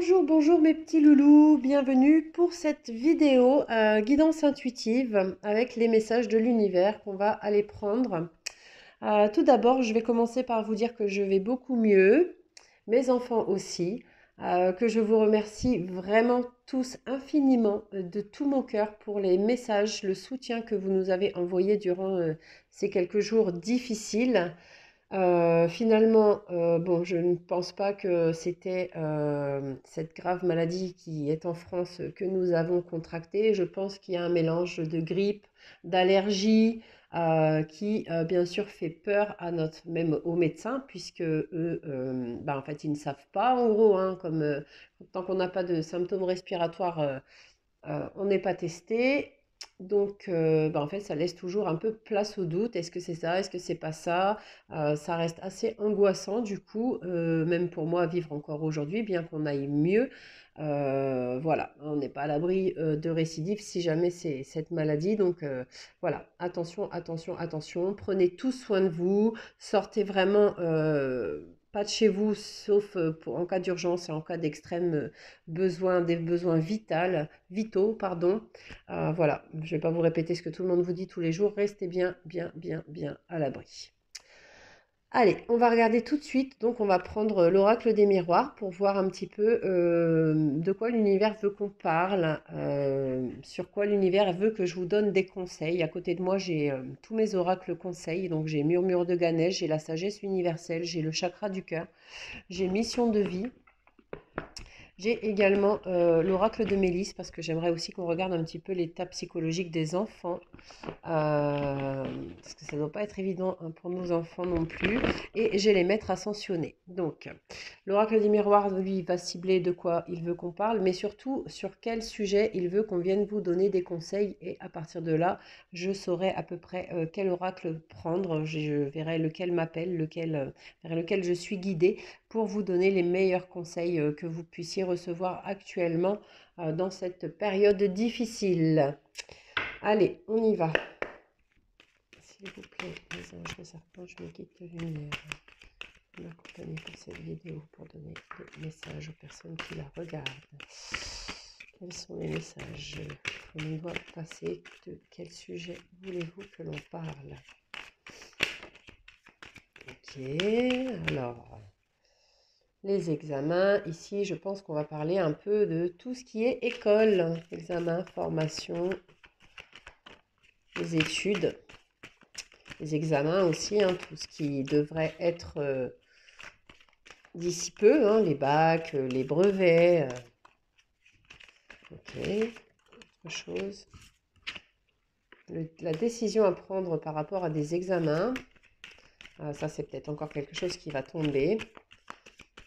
Bonjour, bonjour mes petits loulous, bienvenue pour cette vidéo guidance intuitive avec les messages de l'univers qu'on va aller prendre. Tout d'abord, je vais commencer par vous dire que je vais beaucoup mieux, mes enfants aussi, que je vous remercie vraiment tous infiniment de tout mon cœur pour les messages, le soutien que vous nous avez envoyé durant ces quelques jours difficiles. Finalement, bon, je ne pense pas que c'était cette grave maladie qui est en France que nous avons contractée. Je pense qu'il y a un mélange de grippe, d'allergie, qui bien sûr fait peur à même aux médecins, puisque eux, bah, en fait, ils ne savent pas en gros, hein, comme tant qu'on n'a pas de symptômes respiratoires, on n'est pas testé. Donc, bah, en fait, ça laisse toujours un peu place au doute. Est-ce que c'est ça? Est-ce que c'est pas ça? Ça reste assez angoissant, du coup, même pour moi, à vivre encore aujourd'hui, bien qu'on aille mieux. Voilà, on n'est pas à l'abri de récidive si jamais c'est cette maladie. Donc, voilà, attention, attention, attention. Prenez tous soin de vous. Sortez vraiment pas de chez vous, sauf en cas d'urgence et en cas d'extrême besoin, des besoins vitaux, pardon. Voilà, je ne vais pas vous répéter ce que tout le monde vous dit tous les jours. Restez bien, bien, bien, bien à l'abri. Allez, on va regarder tout de suite. Donc, on va prendre l'oracle des miroirs pour voir un petit peu de quoi l'univers veut qu'on parle, sur quoi l'univers veut que je vous donne des conseils. À côté de moi, j'ai tous mes oracles conseils. Donc, j'ai Murmure de Ganesh, j'ai la sagesse universelle, j'ai le chakra du cœur, j'ai mission de vie. J'ai également l'oracle de Mélisse parce que j'aimerais aussi qu'on regarde un petit peu l'état psychologique des enfants. Parce que ça ne doit pas être évident hein, pour nos enfants non plus. Et j'ai les maîtres ascensionnés. Donc, l'oracle des miroirs, lui, va cibler de quoi il veut qu'on parle, mais surtout sur quel sujet il veut qu'on vienne vous donner des conseils. Et à partir de là, je saurai à peu près quel oracle prendre. Je verrai lequel m'appelle, vers lequel je suis guidée pour vous donner les meilleurs conseils que vous puissiez recevoir actuellement dans cette période difficile. Allez, on y va. S'il vous plaît, les anges, les serpents, je me quitte de lumière. M'accompagner pour cette vidéo pour donner des messages aux personnes qui la regardent. Quels sont les messages que l'on doit passer? De quel sujet voulez-vous que l'on parle? Ok, alors, les examens. Ici, je pense qu'on va parler un peu de tout ce qui est école. Examen, formation, les études. Les examens aussi, hein, tout ce qui devrait être d'ici peu, hein, les bacs, les brevets. Ok, autre chose. La décision à prendre par rapport à des examens. Ça, c'est peut-être encore quelque chose qui va tomber.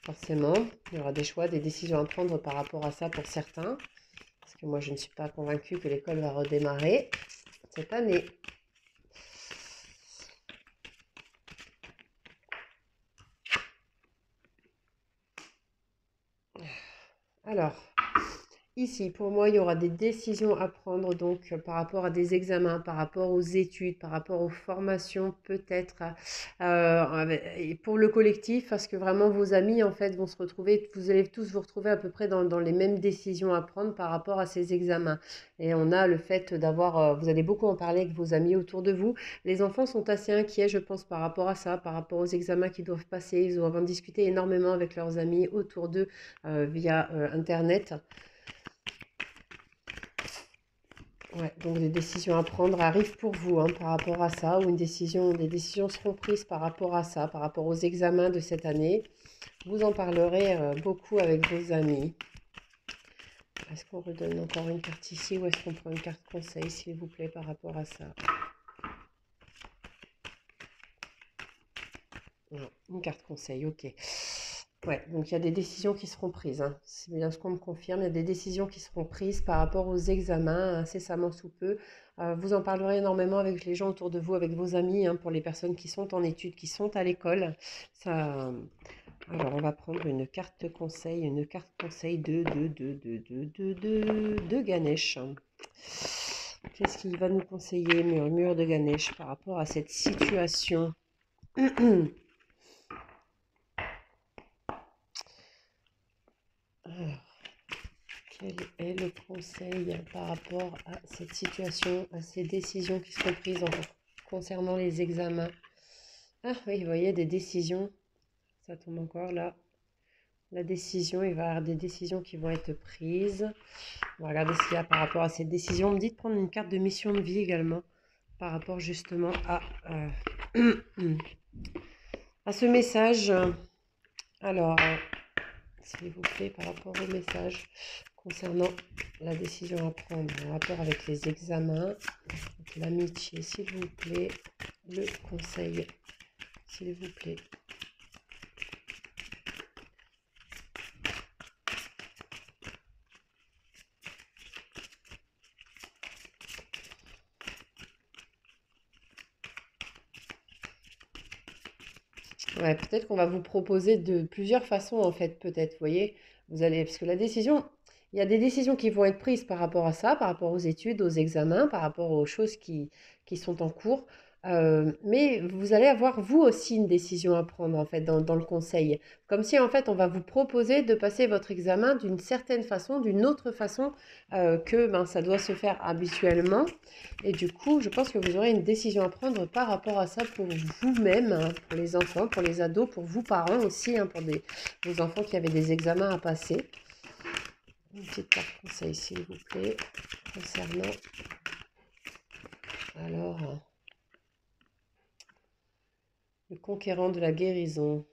Forcément, il y aura des choix, des décisions à prendre par rapport à ça pour certains. Parce que moi, je ne suis pas convaincue que l'école va redémarrer cette année. Alors, ici, pour moi, il y aura des décisions à prendre donc par rapport à des examens, par rapport aux études, par rapport aux formations peut-être, et pour le collectif, parce que vraiment vos amis en fait vont se retrouver, vous allez tous vous retrouver à peu près dans les mêmes décisions à prendre par rapport à ces examens. Et on a le fait d'avoir, vous allez beaucoup en parler avec vos amis autour de vous. Les enfants sont assez inquiets, je pense, par rapport à ça, par rapport aux examens qu'ils doivent passer. Ils doivent en discuter énormément avec leurs amis autour d'eux via Internet. Ouais, donc des décisions à prendre arrivent pour vous hein, par rapport à ça, ou des décisions seront prises par rapport à ça, par rapport aux examens de cette année. Vous en parlerez beaucoup avec vos amis. Est-ce qu'on redonne encore une carte ici ou est-ce qu'on prend une carte conseil, s'il vous plaît, par rapport à ça? Non, une carte conseil, ok. Ouais, donc il y a des décisions qui seront prises. Hein. C'est bien ce qu'on me confirme. Il y a des décisions qui seront prises par rapport aux examens incessamment sous peu. Vous en parlerez énormément avec les gens autour de vous, avec vos amis, hein, pour les personnes qui sont en études, qui sont à l'école. Ça, alors, on va prendre une carte conseil de Ganesh. Qu'est-ce qu'il va nous conseiller, Murmure de Ganesh, par rapport à cette situation? Alors, Quel est le conseil par rapport à cette situation, à ces décisions qui seront prises concernant les examens? Ah oui, vous voyez, des décisions, ça tombe encore là. La décision, il va y avoir des décisions qui vont être prises. On va regarder ce qu'il y a par rapport à cette décision. On me dit de prendre une carte de mission de vie également par rapport justement à ce message. Alors, s'il vous plaît, par rapport au message concernant la décision à prendre en rapport avec les examens, l'amitié, s'il vous plaît, le conseil, s'il vous plaît. Ouais, peut-être qu'on va vous proposer de plusieurs façons, en fait, peut-être, vous voyez, vous allez, parce que la décision, il y a des décisions qui vont être prises par rapport à ça, par rapport aux études, aux examens, par rapport aux choses qui sont en cours. Mais vous allez avoir, vous aussi, une décision à prendre, en fait, dans le conseil. Comme si, en fait, on va vous proposer de passer votre examen d'une certaine façon, d'une autre façon que ben, ça doit se faire habituellement. Et du coup, je pense que vous aurez une décision à prendre par rapport à ça pour vous-même, hein, pour les enfants, pour les ados, pour vous parents aussi, hein, pour vos enfants qui avaient des examens à passer. Une petite carte conseil, s'il vous plaît, concernant... Alors, le conquérant de la guérison.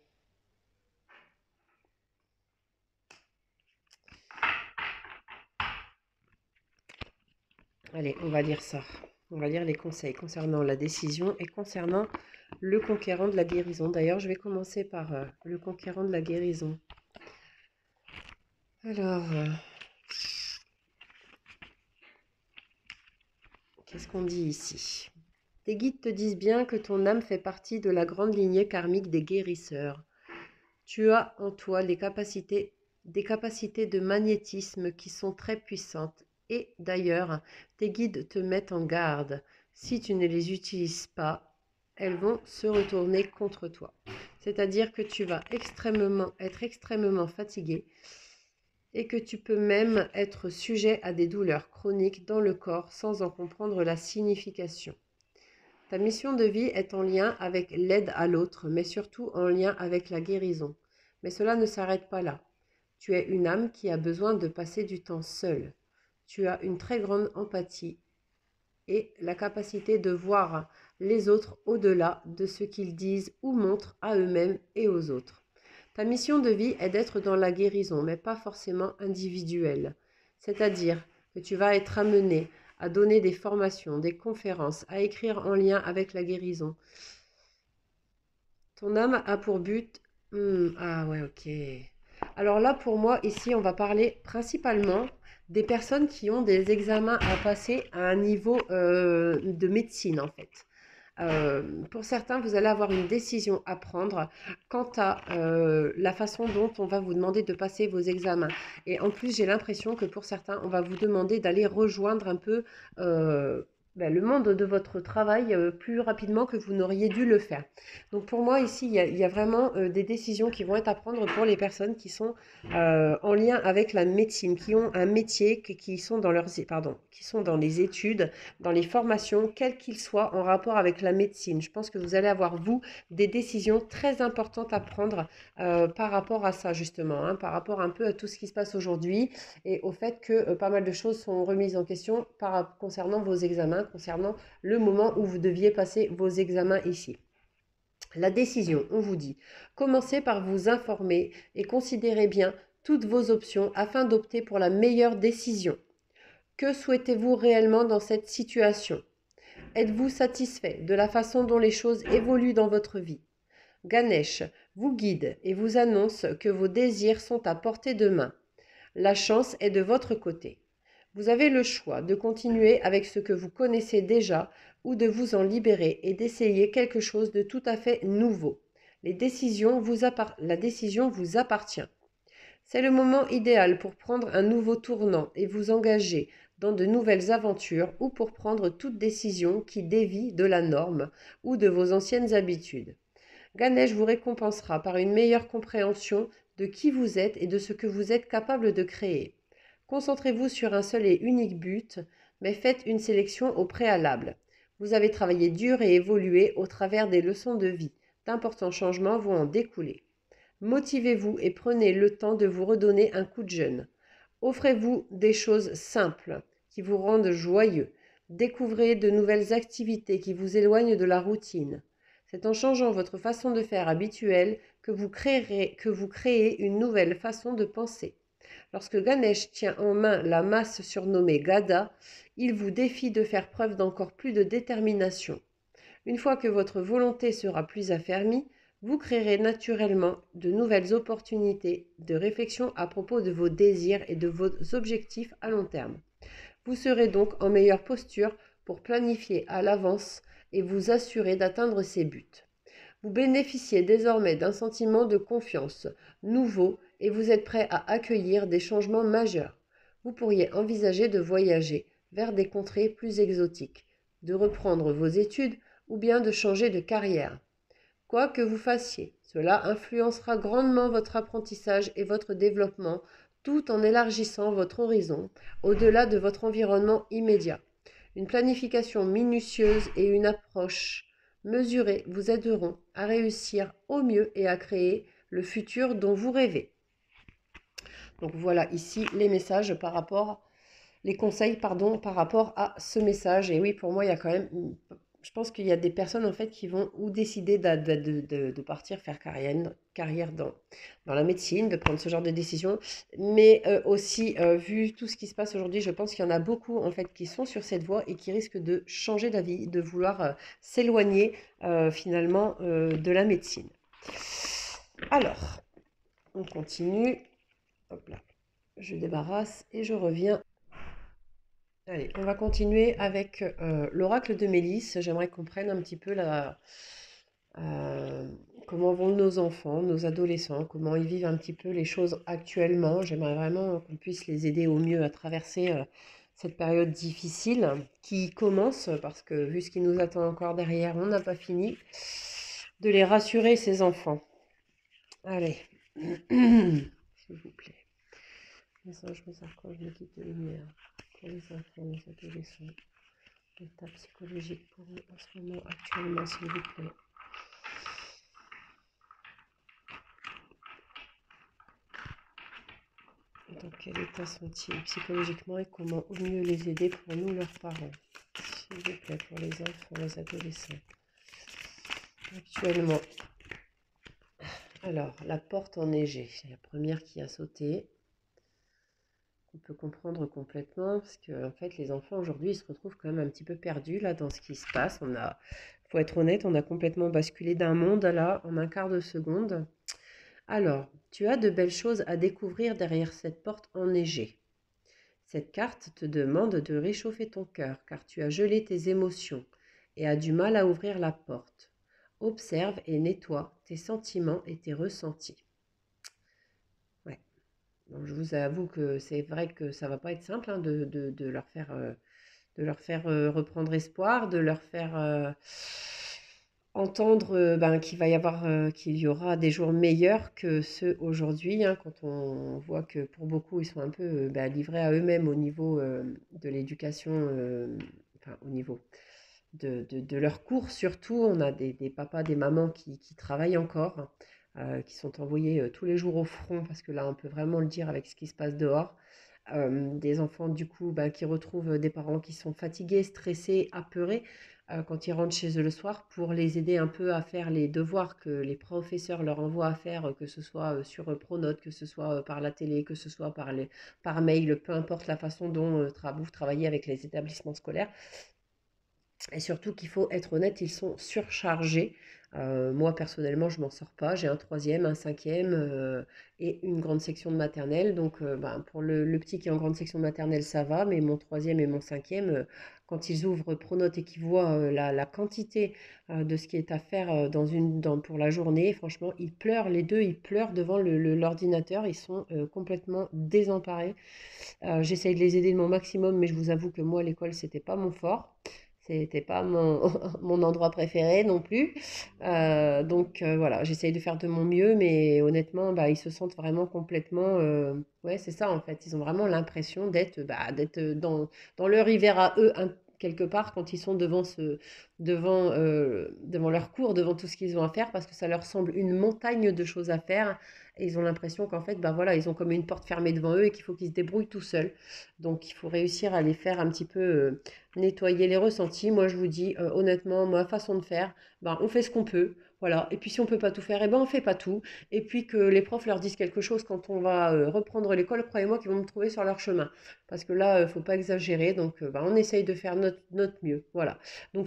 Allez, on va lire ça. On va lire les conseils concernant la décision et concernant le conquérant de la guérison. D'ailleurs, je vais commencer par le conquérant de la guérison. Alors, qu'est-ce qu'on dit ici? Tes guides te disent bien que ton âme fait partie de la grande lignée karmique des guérisseurs. Tu as en toi des capacités de magnétisme qui sont très puissantes. Et d'ailleurs, tes guides te mettent en garde. Si tu ne les utilises pas, elles vont se retourner contre toi. C'est-à-dire que tu vas être extrêmement fatigué et que tu peux même être sujet à des douleurs chroniques dans le corps sans en comprendre la signification. Ta mission de vie est en lien avec l'aide à l'autre, mais surtout en lien avec la guérison. Mais cela ne s'arrête pas là. Tu es une âme qui a besoin de passer du temps seule. Tu as une très grande empathie et la capacité de voir les autres au-delà de ce qu'ils disent ou montrent à eux-mêmes et aux autres. Ta mission de vie est d'être dans la guérison, mais pas forcément individuelle. C'est-à-dire que tu vas être amené à donner des formations, des conférences, à écrire en lien avec la guérison. Ton âme a pour but... ah ouais, ok. Alors là, pour moi, ici, on va parler principalement des personnes qui ont des examens à passer à un niveau de médecine, en fait. Pour certains, vous allez avoir une décision à prendre quant à la façon dont on va vous demander de passer vos examens. Et en plus, j'ai l'impression que pour certains, on va vous demander d'aller rejoindre un peu le monde de votre travail plus rapidement que vous n'auriez dû le faire. Donc pour moi, ici, il y a vraiment des décisions qui vont être à prendre pour les personnes qui sont en lien avec la médecine, qui ont un métier, qui sont dans qui sont dans les études, dans les formations, quels qu'ils soient, en rapport avec la médecine. Je pense que vous allez avoir, vous, des décisions très importantes à prendre par rapport à ça, justement, hein, par rapport un peu à tout ce qui se passe aujourd'hui et au fait que pas mal de choses sont remises en question concernant vos examens, concernant le moment où vous deviez passer vos examens ici. La décision, on vous dit, commencez par vous informer et considérez bien toutes vos options afin d'opter pour la meilleure décision. Que souhaitez-vous réellement dans cette situation? Êtes-vous satisfait de la façon dont les choses évoluent dans votre vie? Ganesh vous guide et vous annonce que vos désirs sont à portée de main. La chance est de votre côté. Vous avez le choix de continuer avec ce que vous connaissez déjà ou de vous en libérer et d'essayer quelque chose de tout à fait nouveau. La décision vous appartient. C'est le moment idéal pour prendre un nouveau tournant et vous engager dans de nouvelles aventures ou pour prendre toute décision qui dévie de la norme ou de vos anciennes habitudes. Ganesh vous récompensera par une meilleure compréhension de qui vous êtes et de ce que vous êtes capable de créer. Concentrez-vous sur un seul et unique but, mais faites une sélection au préalable. Vous avez travaillé dur et évolué au travers des leçons de vie. D'importants changements vont en découler. Motivez-vous et prenez le temps de vous redonner un coup de jeune. Offrez-vous des choses simples qui vous rendent joyeux. Découvrez de nouvelles activités qui vous éloignent de la routine. C'est en changeant votre façon de faire habituelle que vous créez une nouvelle façon de penser. Lorsque Ganesh tient en main la masse surnommée Gada, il vous défie de faire preuve d'encore plus de détermination. Une fois que votre volonté sera plus affermie, vous créerez naturellement de nouvelles opportunités de réflexion à propos de vos désirs et de vos objectifs à long terme. Vous serez donc en meilleure posture pour planifier à l'avance et vous assurer d'atteindre ces buts. Vous bénéficiez désormais d'un sentiment de confiance nouveau et vous êtes prêt à accueillir des changements majeurs. Vous pourriez envisager de voyager vers des contrées plus exotiques, de reprendre vos études ou bien de changer de carrière. Quoi que vous fassiez, cela influencera grandement votre apprentissage et votre développement tout en élargissant votre horizon au-delà de votre environnement immédiat. Une planification minutieuse et une approche mesurée vous aideront à réussir au mieux et à créer le futur dont vous rêvez. Donc voilà ici les messages par rapport, les conseils pardon, par rapport à ce message. Et oui, pour moi, il y a quand même, je pense qu'il y a des personnes en fait qui vont ou décider de partir faire carrière dans la médecine, de prendre ce genre de décision, mais aussi vu tout ce qui se passe aujourd'hui, je pense qu'il y en a beaucoup en fait qui sont sur cette voie et qui risquent de changer d'avis, de vouloir s'éloigner finalement de la médecine. Alors, on continue. Hop là, je débarrasse et je reviens. Allez, on va continuer avec l'oracle de Mélisse. J'aimerais qu'on prenne un petit peu euh, comment vont nos enfants, nos adolescents, comment ils vivent un petit peu les choses actuellement. J'aimerais vraiment qu'on puisse les aider au mieux à traverser cette période difficile qui commence, parce que vu ce qui nous attend encore derrière, on n'a pas fini, de les rassurer, ces enfants. Allez, s'il vous plaît. Message, quand je me quitte de lumière. Pour les enfants, les adolescents. L'état psychologique pour eux en ce moment, actuellement, s'il vous plaît. Dans quel état sont-ils psychologiquement et comment au mieux les aider pour nous, leurs parents? S'il vous plaît, pour les enfants, les adolescents. Actuellement. Alors, la porte enneigée. C'est la première qui a sauté. On peut comprendre complètement parce que en fait les enfants aujourd'hui ils se retrouvent quand même un petit peu perdus là dans ce qui se passe. Faut être honnête, on a complètement basculé d'un monde là en un quart de seconde. Alors, tu as de belles choses à découvrir derrière cette porte enneigée. Cette carte te demande de réchauffer ton cœur car tu as gelé tes émotions et as du mal à ouvrir la porte. Observe et nettoie tes sentiments et tes ressentis. Donc, je vous avoue que c'est vrai que ça va pas être simple hein, de leur faire reprendre espoir, de leur faire entendre qu'il y aura des jours meilleurs que ceux aujourd'hui, hein, quand on voit que pour beaucoup, ils sont un peu livrés à eux-mêmes au niveau de l'éducation, enfin au niveau de leurs cours surtout. On a des papas, des mamans qui travaillent encore, qui sont envoyés tous les jours au front, parce que là, on peut vraiment le dire avec ce qui se passe dehors. Des enfants, du coup, qui retrouvent des parents qui sont fatigués, stressés, apeurés, quand ils rentrent chez eux le soir, pour les aider un peu à faire les devoirs que les professeurs leur envoient à faire, que ce soit sur Pronote, que ce soit par la télé, que ce soit par mail, peu importe la façon dont vous travaillez avec les établissements scolaires. Et surtout qu'il faut être honnête, ils sont surchargés. Moi, personnellement, je m'en sors pas. J'ai un troisième, un cinquième et une grande section de maternelle. Donc, pour le petit qui est en grande section de maternelle, ça va. Mais mon troisième et mon cinquième, quand ils ouvrent Pronote et qu'ils voient la quantité de ce qui est à faire pour la journée, franchement, ils pleurent. Les deux, ils pleurent devant l'ordinateur. Ils sont complètement désemparés. J'essaye de les aider de mon maximum, mais je vous avoue que moi, l'école, c'était pas mon fort. C'était pas mon, mon endroit préféré non plus. Voilà, j'essaye de faire de mon mieux, mais honnêtement, bah, ils se sentent vraiment complètement. Ouais, c'est ça en fait. Ils ont vraiment l'impression d'être dans leur hiver à eux, quelque part, quand ils sont devant leur cours, devant tout ce qu'ils ont à faire, parce que ça leur semble une montagne de choses à faire. Et ils ont l'impression qu'en fait, bah voilà, ils ont comme une porte fermée devant eux et qu'il faut qu'ils se débrouillent tout seuls. Donc il faut réussir à les faire un petit peu nettoyer les ressentis. Moi, je vous dis honnêtement, ma façon de faire, ben, on fait ce qu'on peut. Voilà. Et puis si on peut pas tout faire, eh ben on fait pas tout. Et puis que les profs leur disent quelque chose quand on va reprendre l'école, croyez-moi qu'ils vont me trouver sur leur chemin. Parce que là, faut pas exagérer. Donc, ben, on essaye de faire notre mieux. Voilà. Donc,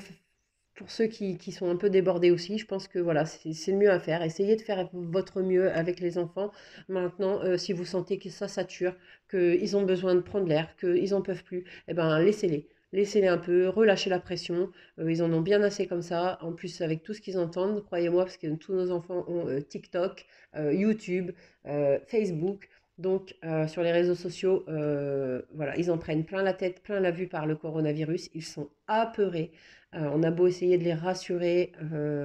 pour ceux qui sont un peu débordés aussi, je pense que voilà, c'est le mieux à faire. Essayez de faire votre mieux avec les enfants. Maintenant, si vous sentez que ça sature, qu'ils ont besoin de prendre l'air, qu'ils n'en peuvent plus, eh ben, laissez-les. Laissez-les un peu, relâchez la pression. Ils en ont bien assez comme ça. En plus, avec tout ce qu'ils entendent, croyez-moi, parce que tous nos enfants ont TikTok, YouTube, Facebook. Donc, sur les réseaux sociaux, voilà, ils en prennent plein la tête, plein la vue par le coronavirus. Ils sont apeurés. On a beau essayer de les rassurer,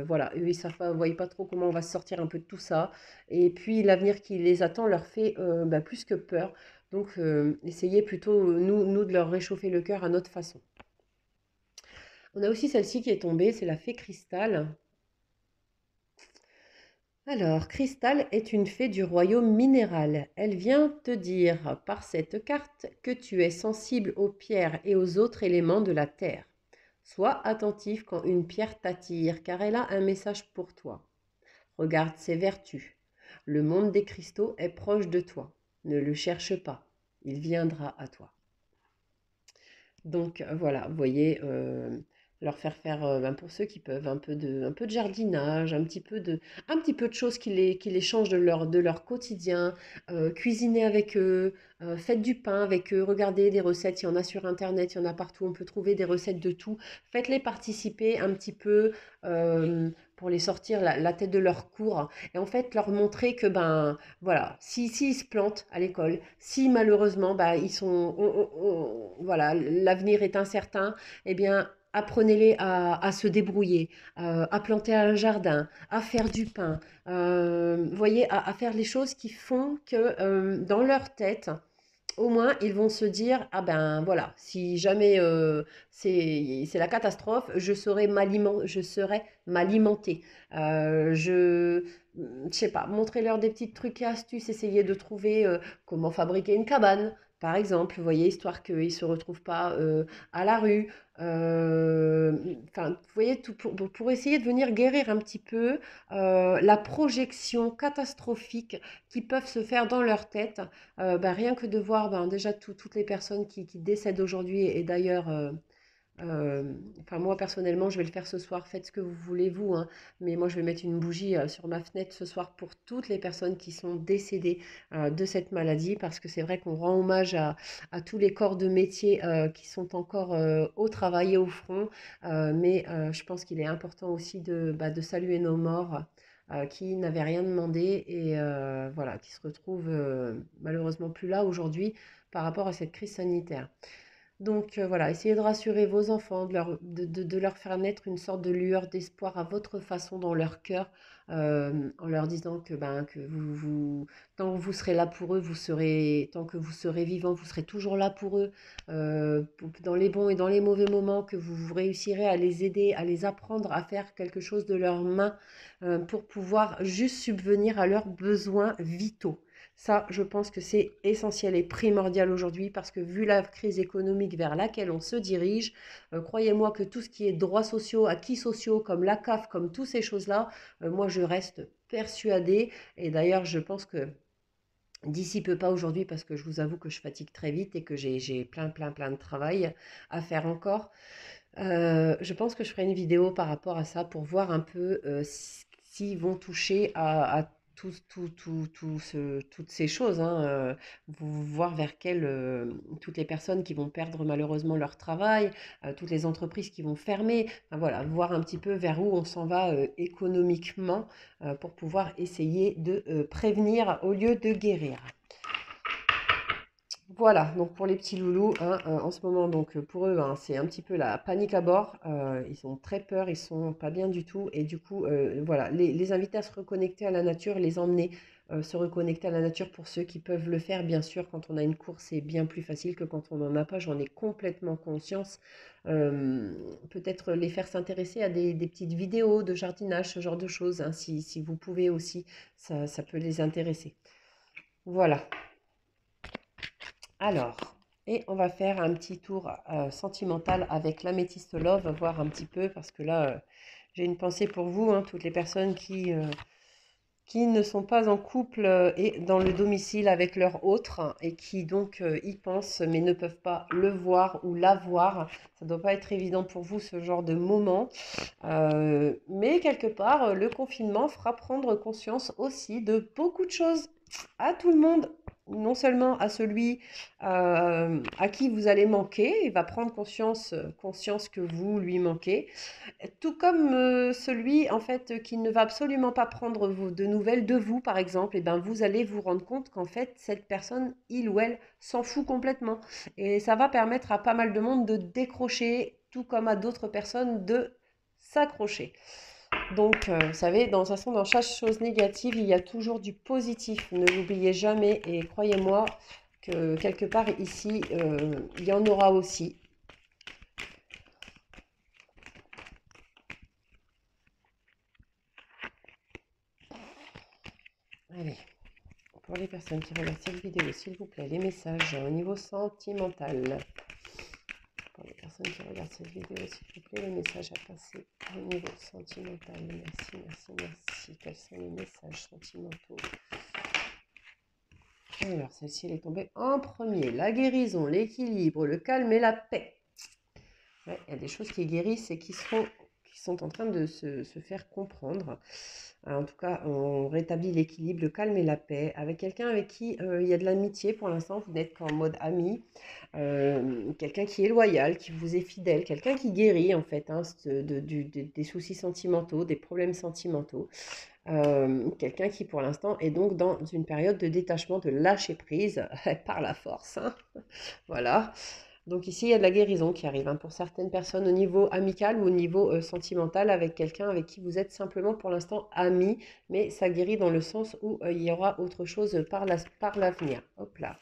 voilà, eux, ils savent pas, voient pas trop comment on va se sortir un peu de tout ça. Et puis, l'avenir qui les attend leur fait bah, plus que peur. Donc, essayez plutôt, nous, de leur réchauffer le cœur à notre façon. On a aussi celle-ci qui est tombée, c'est la fée Cristal. Alors, Cristal est une fée du royaume minéral. Elle vient te dire par cette carte que tu es sensible aux pierres et aux autres éléments de la terre. Sois attentif quand une pierre t'attire, car elle a un message pour toi. Regarde ses vertus. Le monde des cristaux est proche de toi. Ne le cherche pas, il viendra à toi. Donc voilà, vous voyez, leur faire faire, ben, pour ceux qui peuvent, un peu de jardinage, un petit peu de choses qui les changent de leur quotidien, cuisiner avec eux, faites du pain avec eux, regardez des recettes, il y en a sur internet, il y en a partout, on peut trouver des recettes de tout. Faites-les participer un petit peu pour les sortir la tête de leur cours et en fait leur montrer que ben voilà, si ils se plantent à l'école, si malheureusement bah, ils sont, voilà, l'avenir est incertain, eh bien, apprenez-les à se débrouiller, à planter un jardin, à faire du pain, vous voyez, à faire les choses qui font que dans leur tête, au moins, ils vont se dire, ah ben voilà, si jamais c'est la catastrophe, je serai m'alimenter. Je sais pas, montrez-leur des petits trucs et astuces, essayez de trouver comment fabriquer une cabane, par exemple, vous voyez, histoire qu'ils ne se retrouvent pas à la rue. Enfin, vous voyez, tout pour essayer de venir guérir un petit peu la projection catastrophique qui peuvent se faire dans leur tête bah, rien que de voir ben, déjà toutes les personnes qui décèdent aujourd'hui, et d'ailleurs, enfin moi personnellement, je vais le faire ce soir, faites ce que vous voulez vous, hein, mais moi je vais mettre une bougie sur ma fenêtre ce soir pour toutes les personnes qui sont décédées de cette maladie, parce que c'est vrai qu'on rend hommage à tous les corps de métier qui sont encore au travail et au front, mais je pense qu'il est important aussi bah, de saluer nos morts qui n'avaient rien demandé et voilà, qui se retrouvent malheureusement plus là aujourd'hui par rapport à cette crise sanitaire. Donc voilà, essayez de rassurer vos enfants, de leur faire naître une sorte de lueur d'espoir à votre façon dans leur cœur, en leur disant que, ben, que tant que vous serez là pour eux, tant que vous serez vivant, vous serez toujours là pour eux, dans les bons et dans les mauvais moments, que vous réussirez à les aider, à les apprendre à faire quelque chose de leurs mains, pour pouvoir juste subvenir à leurs besoins vitaux. Ça, je pense que c'est essentiel et primordial aujourd'hui parce que vu la crise économique vers laquelle on se dirige, croyez-moi que tout ce qui est droits sociaux, acquis sociaux, comme la CAF, comme toutes ces choses-là, moi je reste persuadée. Et d'ailleurs, je pense que d'ici peu pas aujourd'hui, parce que je vous avoue que je fatigue très vite et que j'ai plein de travail à faire encore. Je pense que je ferai une vidéo par rapport à ça pour voir un peu s'ils vont toucher à toutes ces choses, hein, voir vers toutes les personnes qui vont perdre malheureusement leur travail, toutes les entreprises qui vont fermer, enfin, voilà, voir un petit peu vers où on s'en va économiquement pour pouvoir essayer de prévenir au lieu de guérir. Voilà, donc pour les petits loulous, hein, en ce moment, donc pour eux, hein, c'est un petit peu la panique à bord. Ils ont très peur, ils sont pas bien du tout. Et du coup, voilà, les inviter à se reconnecter à la nature, les emmener se reconnecter à la nature pour ceux qui peuvent le faire. Bien sûr, quand on a une course, c'est bien plus facile que quand on n'en a pas. J'en ai complètement conscience. Euh, Peut-être les faire s'intéresser à des petites vidéos de jardinage, ce genre de choses, hein, si vous pouvez aussi, ça peut les intéresser. Voilà. Alors, et on va faire un petit tour sentimental avec l'améthyste love, voir un petit peu, parce que là, j'ai une pensée pour vous, hein, toutes les personnes qui ne sont pas en couple et dans le domicile avec leur autre, hein, et qui donc y pensent, mais ne peuvent pas le voir ou la voir. Ça ne doit pas être évident pour vous, ce genre de moment. Mais quelque part, le confinement fera prendre conscience aussi de beaucoup de choses à tout le monde, non seulement à celui à qui vous allez manquer, il va prendre conscience que vous lui manquez, tout comme celui en fait qui ne va absolument pas prendre de nouvelles de vous, par exemple, et ben vous allez vous rendre compte qu'en fait cette personne, il ou elle, s'en fout complètement. Et ça va permettre à pas mal de monde de décrocher, tout comme à d'autres personnes de s'accrocher. Donc, vous savez, dans toute façon, dans chaque chose négative, il y a toujours du positif. Ne l'oubliez jamais et croyez-moi que quelque part ici, il y en aura aussi. Allez, pour les personnes qui regardent cette vidéo, s'il vous plaît, les messages au niveau sentimental. Pour les personnes qui regardent cette vidéo, s'il vous plaît, les messages à passer au niveau sentimental. Merci, merci, merci. Quels sont les messages sentimentaux? Alors, celle-ci, elle est tombée en premier. La guérison, l'équilibre, le calme et la paix. Ouais, il y a des choses qui guérissent et qui sont en train de se faire comprendre. En tout cas, on rétablit l'équilibre, le calme et la paix avec quelqu'un avec qui il y a de l'amitié pour l'instant. Vous n'êtes qu'en mode ami. Quelqu'un qui est loyal, qui vous est fidèle, quelqu'un qui guérit en fait, hein, des soucis sentimentaux, des problèmes sentimentaux. Quelqu'un qui pour l'instant est donc dans une période de détachement, de lâcher prise par la force, hein. Voilà. Donc ici, il y a de la guérison qui arrive, hein, pour certaines personnes au niveau amical ou au niveau sentimental avec quelqu'un avec qui vous êtes simplement pour l'instant amis, mais ça guérit dans le sens où il y aura autre chose par l'avenir. Hop là.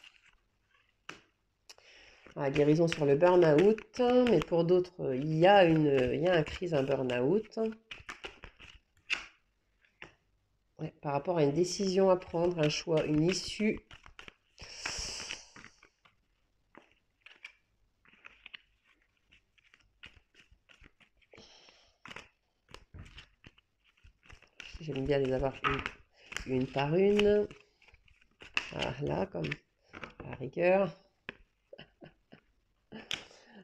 La guérison sur le burn-out, mais pour d'autres, il y a un crise, un burn-out. Ouais, par rapport à une décision à prendre, un choix, une issue. J'aime bien les avoir une par une. Ah, là, comme à la rigueur.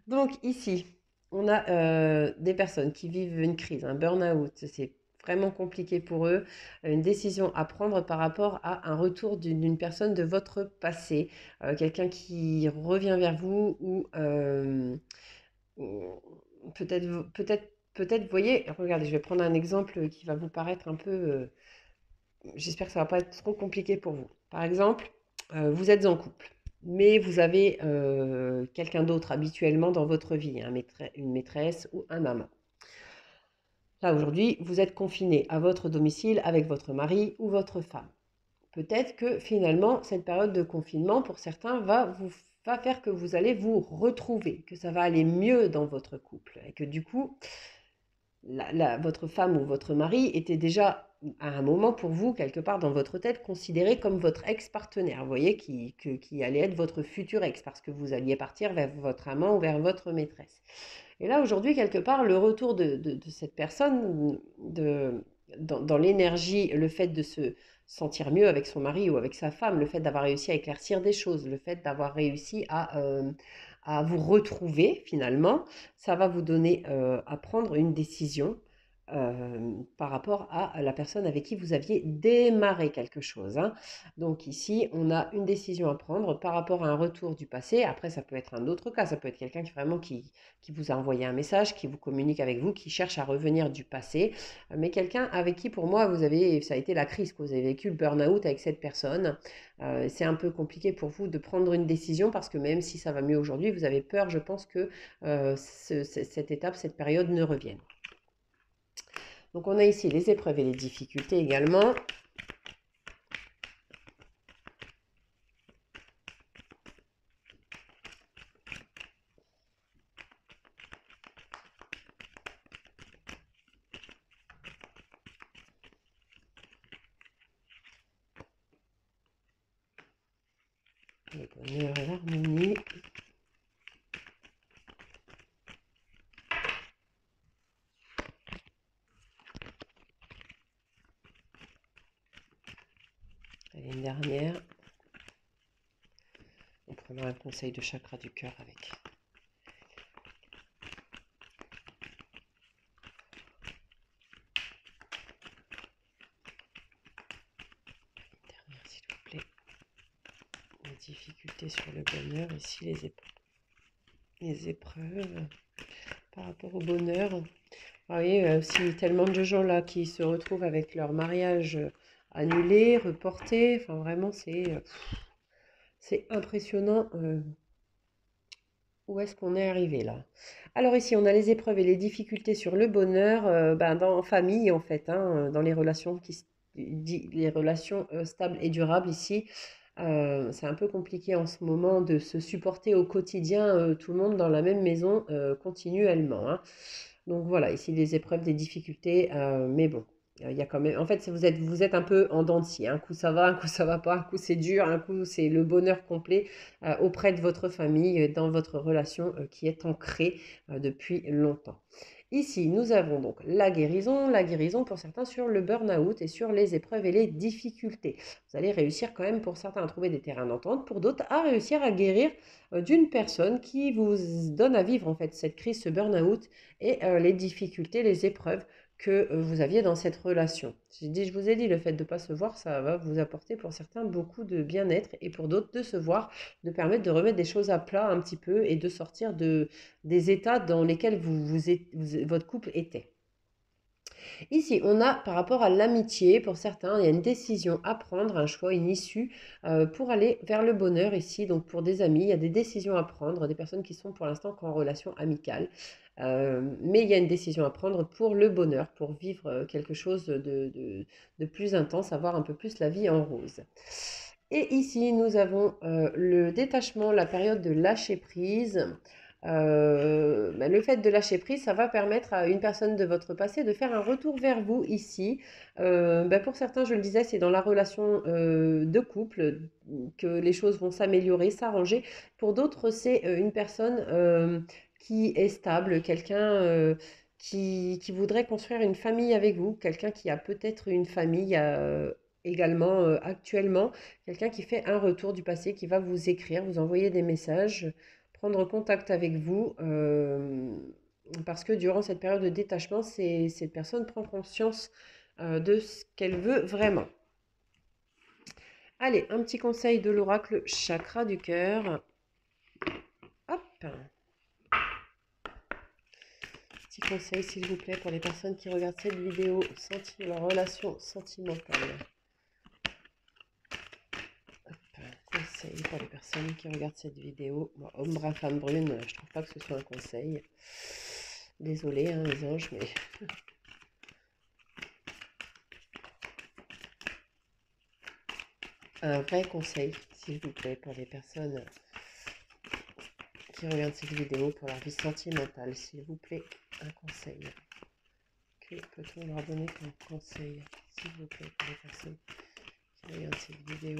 Donc ici, on a des personnes qui vivent une crise, un burn-out. C'est vraiment compliqué pour eux. Une décision à prendre par rapport à un retour d'une personne de votre passé. Quelqu'un qui revient vers vous ou peut-être, vous voyez, regardez, je vais prendre un exemple qui va vous paraître un peu, j'espère que ça va pas être trop compliqué pour vous. Par exemple, vous êtes en couple, mais vous avez quelqu'un d'autre habituellement dans votre vie, une maîtresse ou un amant. Là, aujourd'hui, vous êtes confiné à votre domicile avec votre mari ou votre femme. Peut-être que finalement, cette période de confinement, pour certains, va faire que vous allez vous retrouver, que ça va aller mieux dans votre couple et que du coup, votre femme ou votre mari était déjà à un moment pour vous, quelque part dans votre tête, considéré comme votre ex-partenaire, vous voyez, qui allait être votre futur ex, parce que vous alliez partir vers votre amant ou vers votre maîtresse. Et là, aujourd'hui, quelque part, le retour de cette personne, dans l'énergie, le fait de se sentir mieux avec son mari ou avec sa femme, le fait d'avoir réussi à éclaircir des choses, le fait d'avoir réussi à vous retrouver finalement, ça va vous donner à prendre une décision par rapport à la personne avec qui vous aviez démarré quelque chose, hein. Donc ici, on a une décision à prendre par rapport à un retour du passé. Après, ça peut être un autre cas, ça peut être quelqu'un qui vous a envoyé un message, qui vous communique avec vous, qui cherche à revenir du passé, mais quelqu'un avec qui, pour moi, ça a été la crise, que vous avez vécu le burn-out avec cette personne. C'est un peu compliqué pour vous de prendre une décision parce que même si ça va mieux aujourd'hui, vous avez peur, je pense, que cette étape, cette période ne revienne. Donc on a ici les épreuves et les difficultés également. Le bonheur et l'harmonie. Allez, une dernière. On prendra un conseil de chakra du cœur avec. Une dernière, s'il vous plaît. Les difficultés sur le bonheur. Ici, les épreuves par rapport au bonheur. Vous voyez, si tellement de gens là qui se retrouvent avec leur mariage annulé, reporté. Enfin, vraiment, c'est impressionnant. Où est-ce qu'on est arrivé là? Alors ici, on a les épreuves et les difficultés sur le bonheur, en famille en fait, hein, dans les relations les relations stables et durables ici. C'est un peu compliqué en ce moment de se supporter au quotidien, tout le monde dans la même maison, continuellement, hein. Donc voilà, ici les épreuves, des difficultés, mais bon, il y a quand même, en fait, vous êtes un peu en dents de scie, hein. Un coup ça va, un coup ça va pas, un coup c'est dur, un coup c'est le bonheur complet auprès de votre famille, dans votre relation qui est ancrée depuis longtemps. Ici, nous avons donc la guérison pour certains sur le burn-out et sur les épreuves et les difficultés. Vous allez réussir quand même pour certains à trouver des terrains d'entente, pour d'autres à réussir à guérir d'une personne qui vous donne à vivre en fait cette crise, ce burn-out et les difficultés, les épreuves que vous aviez dans cette relation. Je vous ai dit, le fait de ne pas se voir, ça va vous apporter pour certains beaucoup de bien-être et pour d'autres de se voir, de permettre de remettre des choses à plat un petit peu et de sortir des états dans lesquels votre couple était. Ici, on a par rapport à l'amitié, pour certains, il y a une décision à prendre, un choix, une issue pour aller vers le bonheur ici. Donc pour des amis, il y a des décisions à prendre, des personnes qui sont pour l'instant qu'en relation amicale. Mais il y a une décision à prendre pour le bonheur, pour vivre quelque chose de plus intense, avoir un peu plus la vie en rose. Et ici, nous avons le détachement, la période de lâcher prise. Le fait de lâcher prise, ça va permettre à une personne de votre passé de faire un retour vers vous ici. Pour certains, je le disais, c'est dans la relation de couple que les choses vont s'améliorer, s'arranger. Pour d'autres, c'est une personne qui est stable, quelqu'un qui voudrait construire une famille avec vous, quelqu'un qui a peut-être une famille également actuellement, quelqu'un qui fait un retour du passé, qui va vous écrire, vous envoyer des messages, prendre contact avec vous, parce que durant cette période de détachement, cette personne prend conscience de ce qu'elle veut vraiment. Allez, un petit conseil de l'oracle chakra du cœur. Hop. Petit conseil, s'il vous plaît, pour les personnes qui regardent cette vidéo, sentir leur relation sentimentale. Conseil pour les personnes qui regardent cette vidéo. Bon, homme, bras, femme brune, je trouve pas que ce soit un conseil. Désolée, hein, les anges, mais... Un vrai conseil, s'il vous plaît, pour les personnes qui regardent cette vidéo, pour leur vie sentimentale, s'il vous plaît, un conseil. Que peut-on leur donner comme conseil, s'il vous plaît, pour les personnes qui regardent cette vidéo?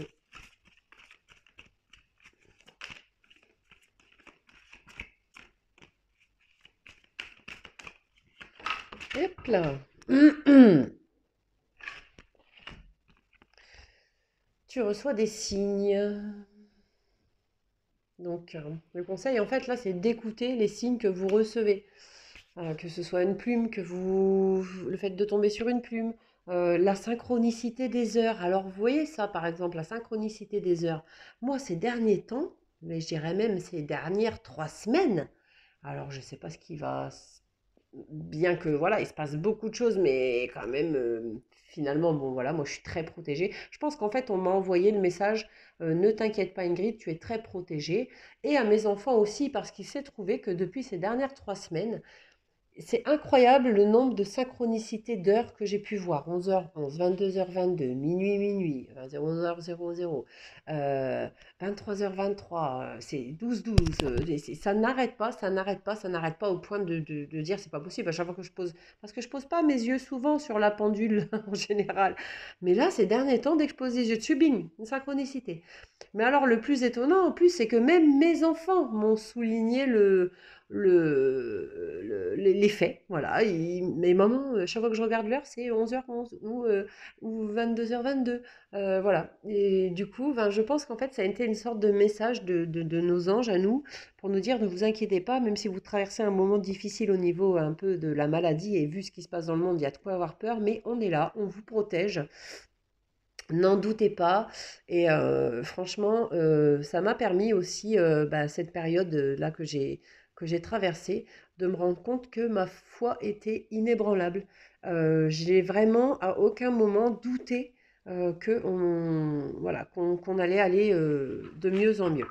Hop là. Tu reçois des signes. Donc, le conseil, en fait, là, c'est d'écouter les signes que vous recevez. que ce soit une plume, le fait de tomber sur une plume, la synchronicité des heures. Alors, vous voyez ça, par exemple, la synchronicité des heures. Moi, ces derniers temps, mais je dirais même ces dernières 3 semaines, alors je ne sais pas ce qui va, bien que voilà, il se passe beaucoup de choses, mais quand même, finalement, bon voilà, moi je suis très protégée. Je pense qu'en fait, on m'a envoyé le message, ne t'inquiète pas Ingrid, tu es très protégée. Et à mes enfants aussi, parce qu'il s'est trouvé que depuis ces dernières 3 semaines, c'est incroyable le nombre de synchronicités d'heures que j'ai pu voir. 11h11, 22h22, minuit, minuit, 00h00, 23h23, c'est 12h12. Ça n'arrête pas, ça n'arrête pas, ça n'arrête pas au point de dire c'est pas possible. À chaque fois que je pose, parce que je pose pas mes yeux souvent sur la pendule en général. Mais là, ces derniers temps, dès que je pose les yeux dessus, bing, une synchronicité. Mais alors, le plus étonnant en plus, c'est que même mes enfants m'ont souligné les faits. Voilà. Mais maman, chaque fois que je regarde l'heure, c'est 11h11 ou 22h22. Voilà. Et du coup, ben, je pense qu'en fait, ça a été une sorte de message de nos anges à nous pour nous dire ne vous inquiétez pas, même si vous traversez un moment difficile au niveau un peu de la maladie et vu ce qui se passe dans le monde, il y a de quoi avoir peur, mais on est là, on vous protège. N'en doutez pas. Et franchement, ça m'a permis aussi, bah, cette période là que j'ai traversée, de me rendre compte que ma foi était inébranlable. J'ai vraiment à aucun moment douté voilà, qu'on allait aller de mieux en mieux.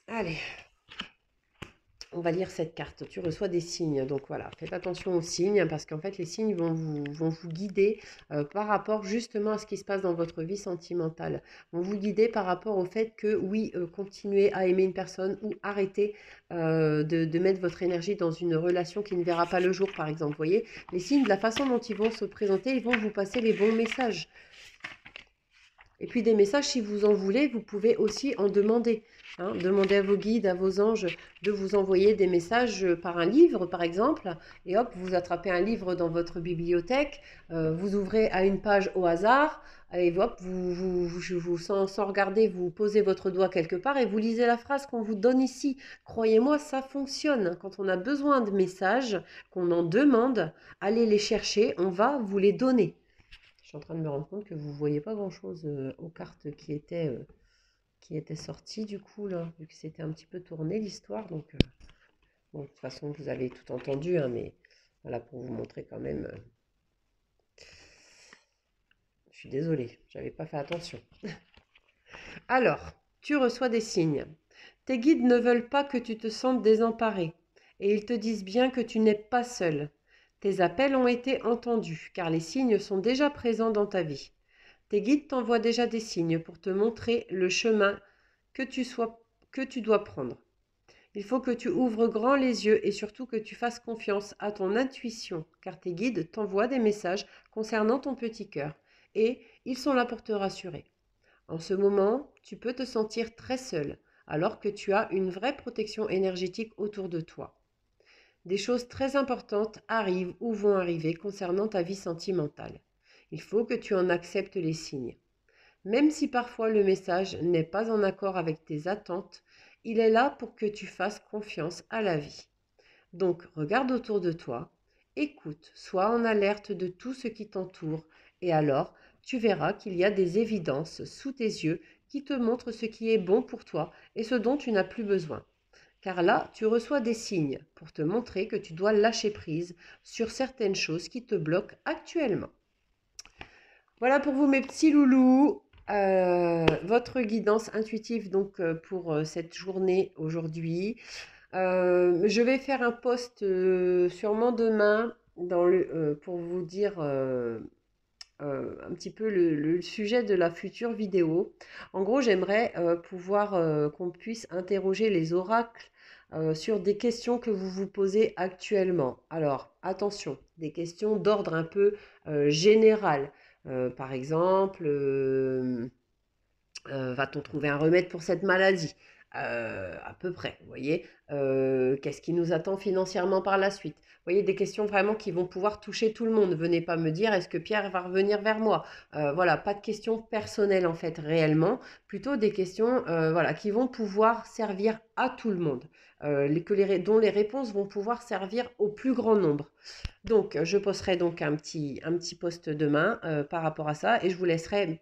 Allez. On va lire cette carte. Tu reçois des signes. Donc voilà, faites attention aux signes parce qu'en fait, les signes vont vous guider par rapport justement à ce qui se passe dans votre vie sentimentale. Vont vous guider par rapport au fait que oui, continuez à aimer une personne ou arrêtez de mettre votre énergie dans une relation qui ne verra pas le jour, par exemple. Vous voyez, les signes, de la façon dont ils vont se présenter, ils vont vous passer les bons messages. Et puis des messages, si vous en voulez, vous pouvez aussi en demander. Hein. Demandez à vos guides, à vos anges de vous envoyer des messages par un livre, par exemple. Et hop, vous attrapez un livre dans votre bibliothèque, vous ouvrez à une page au hasard, et hop, sans regarder, vous posez votre doigt quelque part et vous lisez la phrase qu'on vous donne ici. Croyez-moi, ça fonctionne. Quand on a besoin de messages, qu'on en demande, allez les chercher, on va vous les donner. Je suis en train de me rendre compte que vous ne voyez pas grand-chose aux cartes qui étaient sorties du coup, là, vu que c'était un petit peu tourné l'histoire. Donc, bon, de toute façon, vous avez tout entendu, hein, mais voilà, pour vous montrer quand même. Je suis désolée, j'avais pas fait attention. Alors, tu reçois des signes. Tes guides ne veulent pas que tu te sentes désemparé et ils te disent bien que tu n'es pas seul. Tes appels ont été entendus car les signes sont déjà présents dans ta vie. Tes guides t'envoient déjà des signes pour te montrer le chemin que tu dois prendre. Il faut que tu ouvres grand les yeux et surtout que tu fasses confiance à ton intuition, car tes guides t'envoient des messages concernant ton petit cœur et ils sont là pour te rassurer. En ce moment, tu peux te sentir très seul, alors que tu as une vraie protection énergétique autour de toi. Des choses très importantes arrivent ou vont arriver concernant ta vie sentimentale. Il faut que tu en acceptes les signes. Même si parfois le message n'est pas en accord avec tes attentes, il est là pour que tu fasses confiance à la vie. Donc regarde autour de toi, écoute, sois en alerte de tout ce qui t'entoure et alors tu verras qu'il y a des évidences sous tes yeux qui te montrent ce qui est bon pour toi et ce dont tu n'as plus besoin. Car là, tu reçois des signes pour te montrer que tu dois lâcher prise sur certaines choses qui te bloquent actuellement. Voilà pour vous mes petits loulous. Votre guidance intuitive donc pour cette journée aujourd'hui. Je vais faire un post sûrement demain pour vous dire un petit peu le sujet de la future vidéo. En gros, j'aimerais pouvoir qu'on puisse interroger les oracles sur des questions que vous vous posez actuellement. Alors, attention, des questions d'ordre un peu général. Par exemple, va-t-on trouver un remède pour cette maladie? à peu près, vous voyez. Qu'est-ce qui nous attend financièrement par la suite? Vous voyez, des questions vraiment qui vont pouvoir toucher tout le monde. Venez pas me dire, est-ce que Pierre va revenir vers moi? Voilà, pas de questions personnelles en fait réellement, plutôt des questions voilà, qui vont pouvoir servir à tout le monde, dont les réponses vont pouvoir servir au plus grand nombre. Donc, je posterai donc un petit post demain par rapport à ça et je vous laisserai,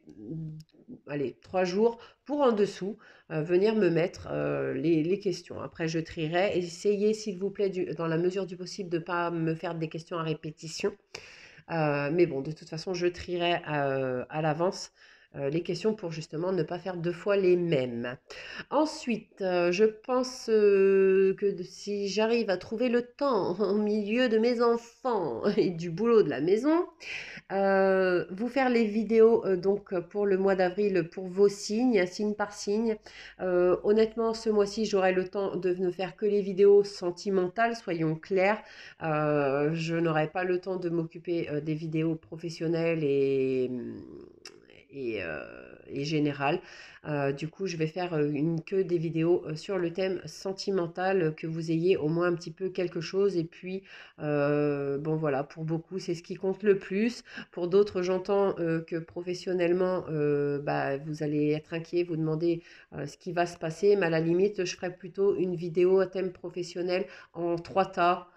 allez, 3 jours pour en dessous venir me mettre les questions. Après, je trierai. Essayez, s'il vous plaît, dans la mesure du possible, de ne pas me faire des questions à répétition. Mais bon, de toute façon, je trierai à l'avance les questions pour justement ne pas faire 2 fois les mêmes. Ensuite, je pense que si j'arrive à trouver le temps au milieu de mes enfants et du boulot de la maison, vous faire les vidéos donc pour le mois d'avril pour vos signes, signe par signe. Honnêtement, ce mois-ci, j'aurai le temps de ne faire que les vidéos sentimentales, soyons clairs. Je n'aurai pas le temps de m'occuper des vidéos professionnelles et générales. Du coup, je vais faire que des vidéos sur le thème sentimental, que vous ayez au moins un petit peu quelque chose. Et puis, bon voilà, pour beaucoup, c'est ce qui compte le plus. Pour d'autres, j'entends que professionnellement, bah, vous allez être inquiet, vous demander ce qui va se passer. Mais à la limite, je ferai plutôt une vidéo à thème professionnel en 3 tas.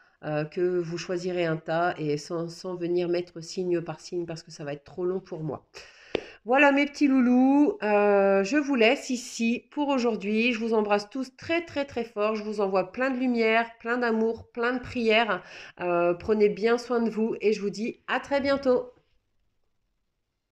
Que vous choisirez un tas et sans venir mettre signe par signe parce que ça va être trop long pour moi. Voilà mes petits loulous, je vous laisse ici pour aujourd'hui. Je vous embrasse tous très très très fort. Je vous envoie plein de lumière, plein d'amour, plein de prières. Prenez bien soin de vous et je vous dis à très bientôt.